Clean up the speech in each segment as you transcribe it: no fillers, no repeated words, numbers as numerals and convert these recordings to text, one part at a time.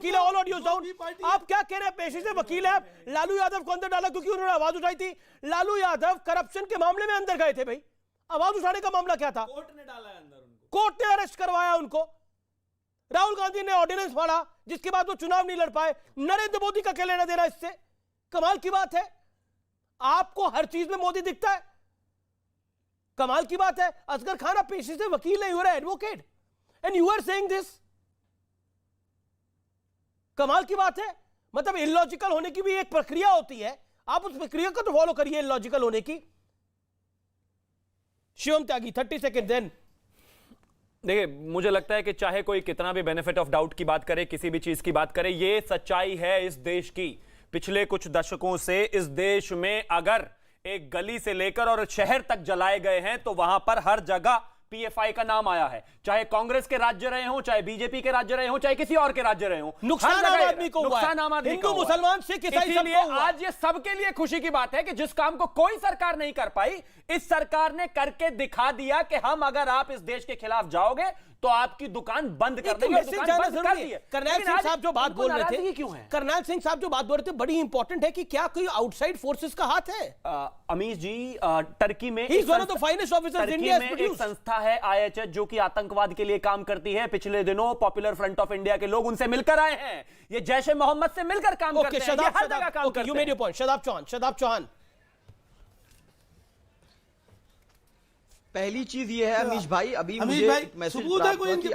वकील है, all audios down. आप क्या कह रहे हैं? पेशे से वकील है आप। लालू यादव को अंदर डाला क्योंकि उन्होंने आवाज उठाई थी। लालू यादव करप्शन के मामले में अंदर गए थे भाई, आवाज उठाने का मामला क्या था? कोर्ट ने डाला है अंदर उनको, कोर्ट ने अरेस्ट करवाया उनको। राहुल गांधी ने ऑर्डिनेंस फाड़ा जिसके बाद वो चुनाव नहीं लड़ पाए। नरेंद्र मोदी का क्या लेना देना इससे? कमाल की बात है, आपको हर चीज में मोदी दिखता है, कमाल की बात है। असगर खान आप पेशे से वकील है, you are advocate and you are saying this, कमाल की बात है। मतलब इलॉजिकल होने की भी एक प्रक्रिया होती है, आप उस प्रक्रिया को तो फॉलो करिए इलॉजिकल होने की। शिवम त्यागी 30 सेकेंड देन। देखिए, मुझे लगता है कि चाहे कोई कितना भी बेनिफिट ऑफ डाउट की बात करे, किसी भी चीज की बात करे, ये सच्चाई है इस देश की। पिछले कुछ दशकों से इस देश में अगर एक गली से लेकर और शहर तक जलाए गए हैं तो वहां पर हर जगह पीएफआई का नाम आया है, चाहे कांग्रेस के राज्य रहे हो, चाहे बीजेपी के राज्य रहे हो, चाहे किसी और के राज्य रहे हो। नुकसान आम आदमी को हुआ है, नुकसान आम आदमी हिंदू मुसलमान सिख ईसाई इसलिए आज ये सबके लिए खुशी की बात है कि जिस काम को कोई सरकार नहीं कर पाई, इस सरकार ने करके दिखा दिया कि हम, अगर आप इस देश के खिलाफ जाओगे तो आपकी दुकान बंद कर देंगे। करनैल सिंह साहब जो बात बोल रहे थे, क्यों है करनैल सिंह साहब जो बात बोल रहे थे बड़ी इंपॉर्टेंट है कि क्या कोई आउटसाइड फोर्सेस का हाथ है? अमीश जी, टर्की में एक संस्था है IHH जो कि आतंकवाद के लिए काम करती है। पिछले दिनों पॉपुलर फ्रंट ऑफ इंडिया के लोग उनसे मिलकर आए हैं, ये जैश ए मोहम्मद से मिलकर काम करते हैं, ये हर जगह काम करते हैं। You made your point. Shadab Chauhan. पहली चीज ये है अमीश भाई, अभी मुझे एक मैसेज प्राप्त हुआ कि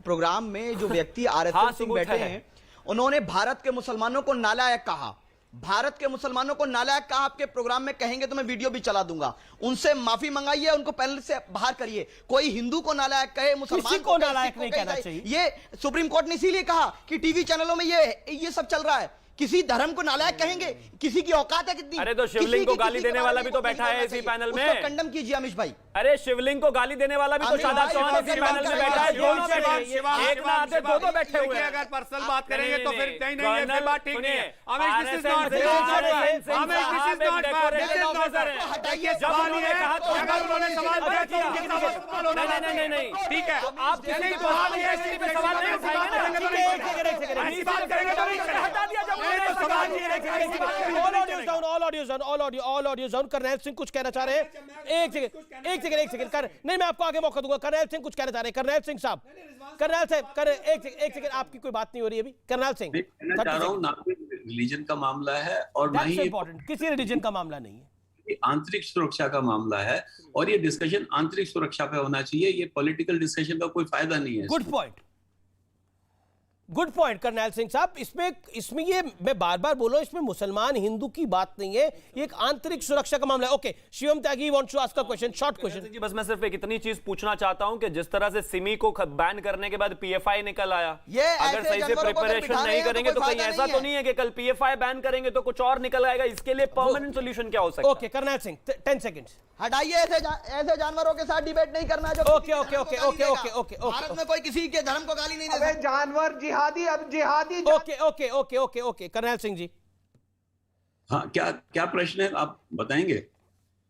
प्रोग्राम में जो व्यक्ति RSS सिंह बैठे हैं, उन्होंने भारत के मुसलमानों को नालायक कहा। भारत के मुसलमानों को नालायक कहा। आपके प्रोग्राम में कहेंगे तो मैं वीडियो भी चला दूंगा। उनसे माफी मंगाइए, उनको पैनल से बाहर करिए। कोई हिंदू को नालायक कहे, मुसलमान को नालायक नहीं कहना चाहिए। ये सुप्रीम कोर्ट ने इसीलिए कहा कि टीवी चैनलों में ये सब चल रहा है। किसी धर्म को नालायक कहेंगे? किसी की औकात है कितनी? अरे तो शिवलिंग को गाली देने वाला भी तो बैठा है इसी पैनल में, उसको कंडम कीजिए अमीश भाई। अरे शिवलिंग को गाली देने वाला भी तो शादाब चौहान इसी पैनल में बैठा है। दोनों बैठे हैं, एक ना आते दो बैठे हुए हैं। अगर पर्सनल बात करेंगे तो फिर नहीं है, बात ठीक नहीं है। नहीं, ठीक है, आप किसी भी सवाल नहीं उठाएंगे, हटा दिया जब all audios down. Karnail Singh कुछ कहना चाह रहे हैं, एक सेकंड नहीं, मैं आपको आगे मौका दूंगा। करनैल सिंह कुछ कहना चाह रहे हैं। करनैल सिंह साहब, एक सेकंड, आपकी कोई बात नहीं हो रही अभी। करनैल सिंह, कहना चाह रहा हूं, ना रिलीजन का मामला है और ना ही किसी रिलीजन का मामला नहीं है, ये आंतरिक सुरक्षा का मामला है और ये डिस्कशन आंतरिक सुरक्षा पे होना चाहिए। ये पॉलिटिकल डिस्कशन का कोई फायदा नहीं है। गुड पॉइंट करनैल सिंह साहब। इसमें ये मैं बार बार बोल रहा हूं, इसमें मुसलमान हिंदू की बात नहीं है, ये एक आंतरिक सुरक्षा का मामला है। Okay, Shivam Tyagi wants to ask a question, short question जी। बस मैं सिर्फ एक इतनी चीज पूछना चाहता हूं कि जिस तरह से सिमी को बैन करने के बाद PFI निकल आया, अगर सही से प्रिपरेशन नहीं करेंगे तो कहीं ऐसा तो नहीं है कि कल PFI बैन करेंगे तो कुछ और निकल आएगा? इसके लिए परमानेंट सोल्यूशन क्या हो सकता है? Okay Karnail Singh 10 seconds. हटाइए, ऐसे जानवरों के साथ डिबेट नहीं करना जो ओके। भारत में कोई किसी के धर्म को गाली नहीं दे सकता। जानवर जिहादी, अब जिहादी। ओके करनैल सिंह जी। हाँ, क्या प्रश्न है, आप बताएंगे?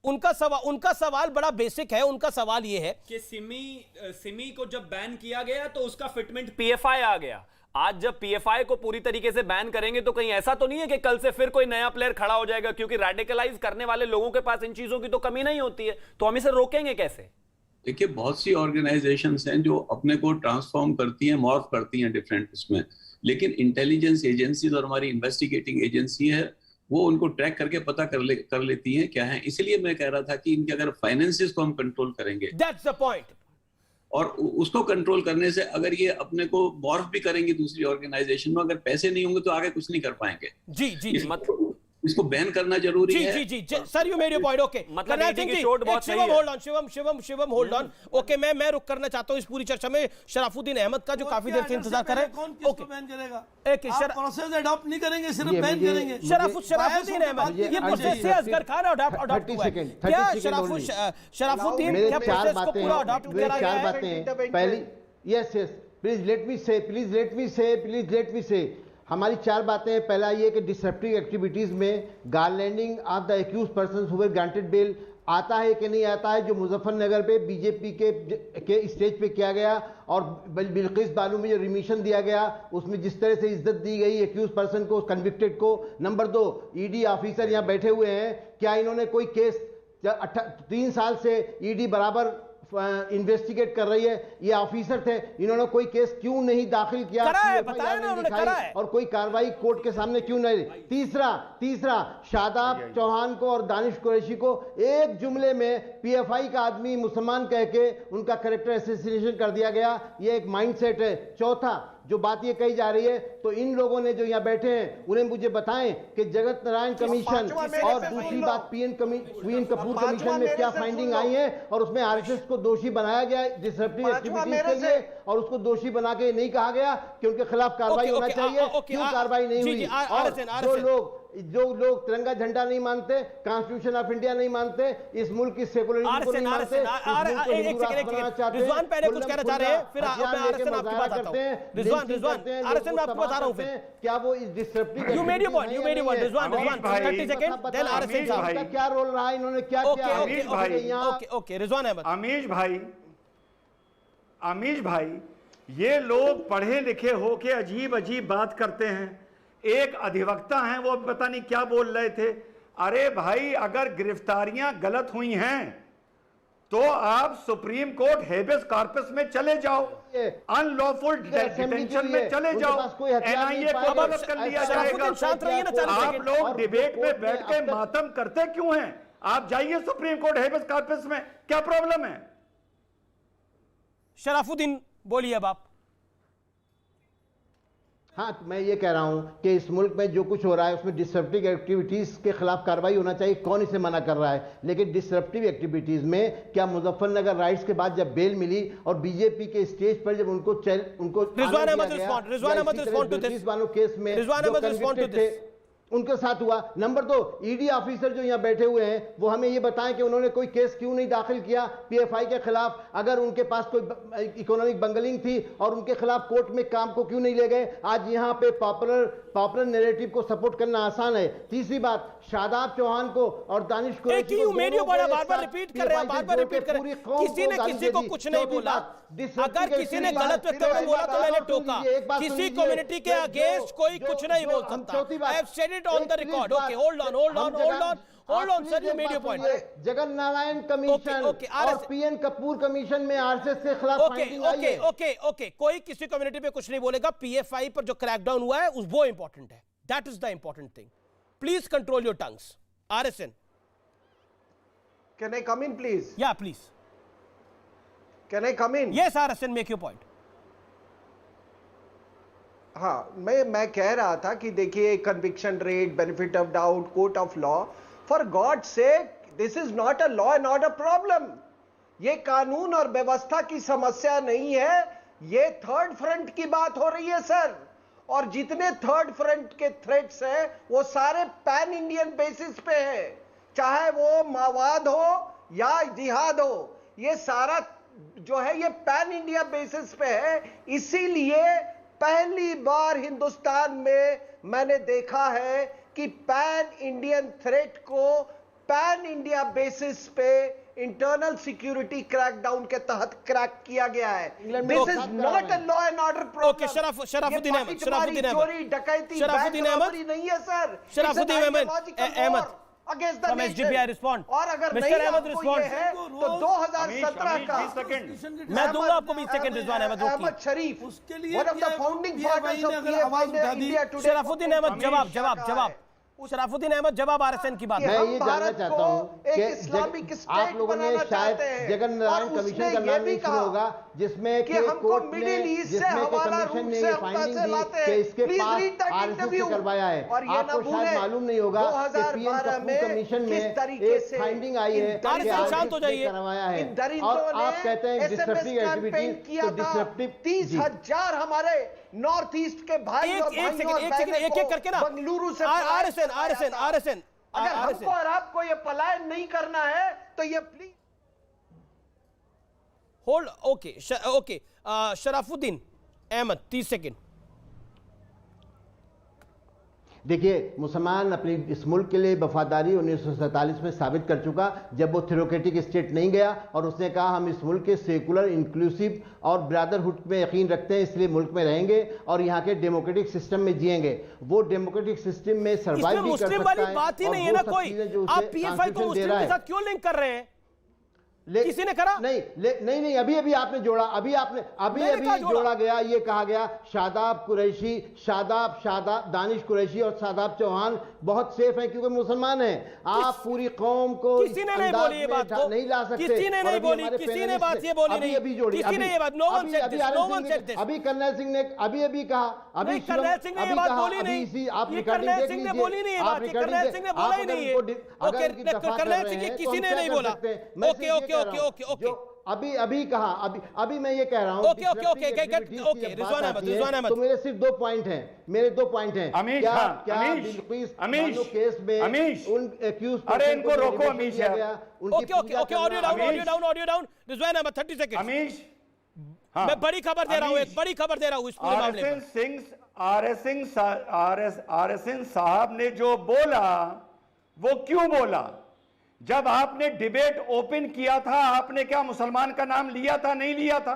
उनका सवाल बड़ा बेसिक है। उनका सवाल ये है कि सिमी को जब बैन किया गया तो उसका फिटमेंट PFI आ गया। आज जब PFI को पूरी तरीके से बैन करेंगे तो कहीं ऐसा तो नहीं है कि कल से फिर कोई नया प्लेयर खड़ा हो जाएगा? क्योंकि रेडिकलाइज करने वाले लोगों के पास इन चीजों की तो कमी नहीं होती है, तो हम इसे रोकेंगे कैसे? देखिए, बहुत सी ऑर्गेनाइजेशंस हैं जो अपने को ट्रांसफॉर्म करती हैं, मॉर्फ करती हैं डिफरेंट इसमें, लेकिन इंटेलिजेंस एजेंसीज और हमारी इन्वेस्टिगेटिंग एजेंसी है, वो उनको ट्रैक करके पता कर लेती हैं क्या है। इसलिए मैं कह रहा था कि इनके अगर फाइनेंसेस को हम कंट्रोल करेंगे, दैट्स द पॉइंट, और उसको कंट्रोल करने से अगर ये अपने को मॉर्फ भी करेंगे दूसरी ऑर्गेनाइजेशन में, अगर पैसे नहीं होंगे तो आगे कुछ नहीं कर पाएंगे। जी इसको बैन करना जरूरी है। जी sir, you made your point. Okay, Shivam hold on. Okay, मैं रुक करना चाहता हूं इस पूरी चर्चा में शराफुद्दीन अहमद का, जो काफी देर से इंतजार कर रहे हैं। ओके, बैन करेगा? प्रोसेस अडॉप्ट नहीं करेंगे, सिर्फ बैन करेंगे। शराफुद्दीन अहमद, ये प्रोसेस से असगर खान अडॉप्ट हुआ है क्या? शराफुद्दीन क्या प्रोसेस को पूरा अडॉप्ट करा गया है? पहली, यस प्लीज लेट मी से हमारी 4 बातें। पहला ये कि डिसरप्टिव एक्टिविटीज में garlanding of the accused persons who were granted bail आता है कि नहीं आता है जो मुजफ्फरनगर पे बीजेपी के स्टेज पे किया गया और बिल्किस बानो में जो रिमिशन दिया गया उसमें जिस तरह से इज्जत दी गई एक्यूज पर्सन को, कन्विक्टेड को। नंबर 2, ईडी ऑफिसर यहाँ बैठे हुए हैं, क्या इन्होंने कोई केस 3 साल से ईडी बराबर इन्वेस्टिगेट कर रही है, ये ऑफिसर थे, इन्होंने कोई केस क्यों नहीं दाखिल किया, करा है, बताया ना उन्होंने, करा है। और कोई कार्रवाई कोर्ट के सामने क्यों नहीं। तीसरा शादाब चौहान को और दानिश कुरैशी को एक जुमले में पीएफआई का आदमी मुसलमान कह के उनका कैरेक्टर एसोसिएशन कर दिया गया, ये एक माइंडसेट है। चौथा जो बात ये कही जा रही है, तो इन लोगों ने जो यहाँ बैठे हैं उन्हें मुझे बताएं कि जगत नारायण कमीशन और दूसरी बात पीएन कपूर कमीशन में क्या फाइंडिंग आई है और उसमें आरएसएस को दोषी बनाया गया डिसरप्टिव एक्टिविटीज के लिए और उसको दोषी बना के नहीं कहा गया कि उनके खिलाफ कार्रवाई होना चाहिए, क्यों कार्रवाई नहीं हुई। और जो लोग तिरंगा झंडा नहीं मानते, कॉन्स्टिट्यूशन ऑफ इंडिया नहीं मानते, इस मुल्क की सेकुलरिज्म को नहीं मानते, रिजवान पहले कुछ कहना चाह रहे हैं, फिर आरएसएन आपकी बात आता हूं। रिजवान आरएसएन मैं आपको बता रहा हूं, फिर क्या वो इस disruptive you made your point Rizwan 30 second then RSN साहब का क्या रोल रहा है, इन्होंने क्या किया। ओके रिजवान अहमद। अमीश भाई ये लोग पढ़े लिखे होके अजीब अजीब बात करते हैं। एक अधिवक्ता हैं, वो पता नहीं क्या बोल रहे थे। अरे भाई अगर गिरफ्तारियां गलत हुई हैं तो आप सुप्रीम कोर्ट हेबियस कॉर्पस में चले जाओ, अनलॉफुल डिटेंशन में चले जाओ, एनआईए को वापस कर लिया जाएगा। आप लोग डिबेट में बैठ के मातम करते क्यों हैं? आप जाइए सुप्रीम कोर्ट हेबियस कॉर्पस में, क्या प्रॉब्लम है? शराफुद्दीन बोलिए अब आप। हाँ, तो मैं ये कह रहा हूं कि इस मुल्क में जो कुछ हो रहा है उसमें डिसरप्टिव एक्टिविटीज के खिलाफ कार्रवाई होना चाहिए, कौन इसे मना कर रहा है। लेकिन डिसरप्टिव एक्टिविटीज में क्या मुजफ्फरनगर राइट्स के बाद जब बेल मिली और बीजेपी के स्टेज पर जब उनको Rizwan Ahmed respond to this उनके साथ हुआ। नंबर 2, ईडी ऑफिसर जो यहाँ बैठे हुए हैं वो हमें ये बताएं कि उन्होंने कोई केस क्यों नहीं दाखिल किया पीएफआई के खिलाफ। अगर उनके पास कोई इकोनॉमिक बंगलिंग थी और उनके खिलाफ कोर्ट में काम को क्यों नहीं ले गए। आज यहाँ पे पॉपुलर नैरेटिव को सपोर्ट करना आसान है। तीसरी बात, शादाब चौहान को और दानिश कुरैशी को बार-बार रिपीट कर रहे हैं, किसी ने किसी को कुछ नहीं बोला। अगर किसी ने गलत वक्तव्य बोला तो मैंने टोका, किसी कम्युनिटी के अगेंस्ट कोई कुछ नहीं बोल सकता। I have said it on the record. Okay, hold on sir, you made your point. Jagat Narayan commission और पीएन कपूर कमीशन में आरएसएस के खिलाफ फाइंडिंग आई है। ओके, कोई किसी कम्युनिटी पे कुछ नहीं बोलेगा। पीएफआई पर जो क्रैकडाउन हुआ है वो इंपॉर्टेंट है, that is the important thing. Please control your tongues. RSN, can I come in please? या please, can I come in? Yes RSN, make your point. हाँ, मैं कह रहा था कि देखिए, conviction rate, benefit of doubt, court of law, for God sake this is not a law and order problem. ये कानून और व्यवस्था की समस्या नहीं है, ये थर्ड फ्रंट की बात हो रही है सर। और जितने थर्ड फ्रंट के थ्रेट्स हैं वो सारे पैन इंडियन बेसिस पे है, चाहे वो माओवाद हो या जिहाद हो, ये सारा जो है ये पैन इंडिया बेसिस पे है। इसीलिए पहली बार हिंदुस्तान में मैंने देखा है कि पैन इंडियन थ्रेट को पैन इंडिया बेसिस पे इंटरनल सिक्योरिटी क्रैकडाउन के तहत क्रैक किया गया है। This is not a law and order problem. Okay, Sharafuddin Ahmed चोरी डकैती नहीं है sir. Sharafuddin Ahmed against the SDPI respond. और अगर मिस्टर नहीं अहमद आपको ये है तो 2017 का मैं दूंगा आपको 20 second. Rizwan Ahmed Sharif, one of the founding fathers of India today. Sharafuddin Ahmed जवाब शराफुद्दीन अहमद जवाब आरएसएन की बात। मैं ये जानना चाहता हूँ कि आप लोगों ने शायद जगत नारायण कमीशन का नाम नहीं सुना होगा, जिसमें कि कोर्ट ने कमीशन ने ये फाइंडिंग दी कि इसके पास आरएसएस से करवाया है। आपको शायद मालूम नहीं होगा कि पीएन कपूर कमीशन में एक फाइंडिंग आई है कि आरएसएस ने करवाया है और आप कहते हैं डिसरप्टिव एक्टिविटी। तो डिसरप्टिव 30,000 हमारे नॉर्थ ईस्ट के भाई और बहनों एक करके ना बंगलुरु से आरएसएन अगर हमको और आपको ये पलायन नहीं करना है तो ये please hold. Okay, Sharafuddin Ahmed 30 second. देखिए, मुसलमान अपनी इस मुल्क के लिए वफादारी 1947 में साबित कर चुका, जब वो थ्योरोक्रेटिक स्टेट नहीं गया और उसने कहा हम इस मुल्क के सेकुलर, इंक्लूसिव और ब्रदरहुड में यकीन रखते हैं, इसलिए मुल्क में रहेंगे और यहाँ के डेमोक्रेटिक सिस्टम में जिएंगे। वो डेमोक्रेटिक सिस्टम में सर्वाइव भी कर सकता है। मुस्लिम वाली बात ही नहीं है ना कोई। आप पीएफआई को मुस्लिम के साथ क्यों लिंक कर रहे हैं? किसी ने करा? नहीं, अभी आपने जोड़ा, अभी जोड़ा गया, ये कहा गया शादाब कुरैशी, शादाब दानिश कुरैशी और शादाब चौहान बहुत सेफ हैं क्योंकि मुसलमान हैं। आप पूरी कौम को किसी ने नहीं बोली ये बात को, नहीं ला सकते। किसी ने नहीं बोली, किसी ने बात ये बोली नहीं, किसी ने ये बात, no one said this, no one said this. अभी कर्नल सिंह ने अभी कहा, अभी कर्नल सिंह ने ये बात बोली नहीं, ये कर्नल सिंह ने बोली नहीं, ये बात कर्नल सिंह ने बोला ही नहीं है। ओके, कर्नल सिंह किसी ने नहीं बोला। ओके, अभी कहा, अभी मैं ये कह रहा हूं। ओके, रिजवान अहमद, तो मेरे सिर्फ 2 पॉइंट हैं, क्या बिल्किस केस में उन एक्यूज, अरे इनको रोको अमीश यार। Okay, audio down Rizwan Ahmed 30 second. Amish, मैं बड़ी खबर दे रहा हूं, एक बड़ी खबर दे रहा हूं इस पूरे मामले में। RSN साहब ने जो बोला वो क्यों बोला? जब आपने डिबेट ओपन किया था, आपने क्या मुसलमान का नाम लिया था? नहीं लिया था।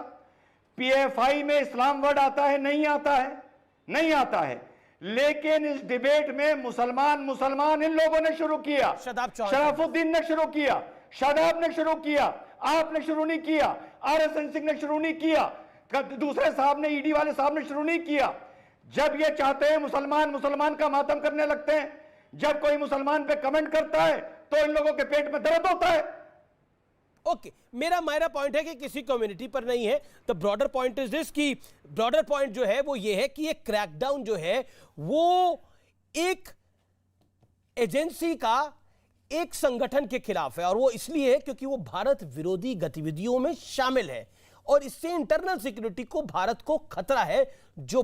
पीएफआई में इस्लाम वर्ड आता है? नहीं आता है, नहीं आता है। लेकिन इस डिबेट में मुसलमान इन लोगों ने शुरू किया, शराफुद्दीन ने शुरू किया, शादाब ने शुरू किया, आपने शुरू नहीं किया, RSN सिंह ने शुरू नहीं किया, दूसरे साहब ने, ईडी वाले साहब ने शुरू नहीं किया। जब ये चाहते हैं मुसलमान का मातम करने लगते हैं। जब कोई मुसलमान पे कमेंट करता है तो इन लोगों के पेट में दर्द होता है। ओके, मेरा पॉइंट है कि किसी कम्युनिटी पर नहीं है। The broader point is this, कि ब्रॉडर पॉइंट जो है वो ये है कि ये क्रैकडाउन जो है वो एक एजेंसी का, एक संगठन के खिलाफ है, और वो इसलिए है क्योंकि वो भारत विरोधी गतिविधियों में शामिल है और इससे इंटरनल सिक्योरिटी को, भारत को खतरा है। जो